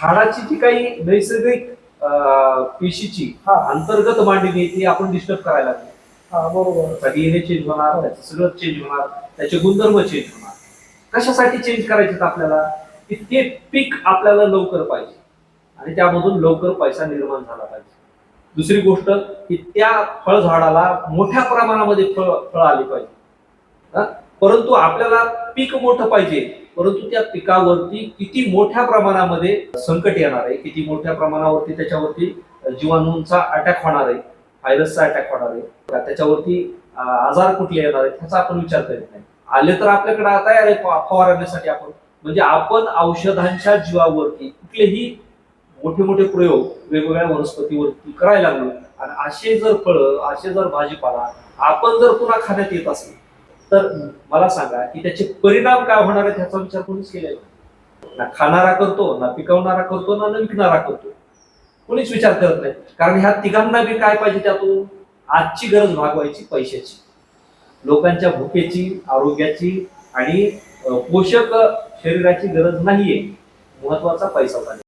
झाडाची जी काही नैसर्गिक पेशीची अंतर्गत मांडणी ती आपण डिस्टर्ब करायला लागली. बरोबर. डीएनए चेंज होणार, त्याचं सगळं चेंज होणार, त्याचे गुणधर्म चेंज होणार. कशासाठी चेंज करायचे आपल्याला? की ते पीक आपल्याला लवकर पाहिजे आणि त्यामधून लवकर पैसा निर्माण झाला पाहिजे. दुसरी गोष्ट की त्या फळझाडाला मोठ्या प्रमाणामध्ये फळ आली पाहिजे. परंतु आपल्याला पीक मोठं पाहिजे, परंतु त्या पिकावरती किती मोठ्या प्रमाणामध्ये संकट येणार आहे, किती मोठ्या प्रमाणावरती त्याच्यावरती जीवाणूंचा अटॅक होणार आहे, व्हायरसचा अटॅक होणार आहे, त्याच्यावरती आजार कुठले येणार आहेत ह्याचा आपण विचार करीत नाही. आले तर आपल्याकडे तयार आहे फवारण्यासाठी आपण. म्हणजे आपण औषधांच्या जीवावरती कुठलेही मोठे मोठे प्रयोग वेगवेगळ्या वनस्पतीवरती करायला लागलो आणि असे जर फळं, असे जर भाजीपाला आपण जर पुन्हा खाण्यात येत असेल तर मला सांगा की त्याचे परिणाम काय होणार आहेत ह्याचा विचार कोणीच केलेला नाही. ना खाणारा करतो, ना पिकवणारा करतो, ना विकणारा करतो. कोणीच विचार करत नाही. कारण ह्या तिघांना बी काय पाहिजे त्यातून? आजची गरज भागवायची पैशाची, लोकांच्या भुकेची, आरोग्याची आणि पोषक शरीराची गरज नाहीये. महत्वाचा पैसा पाहिजे.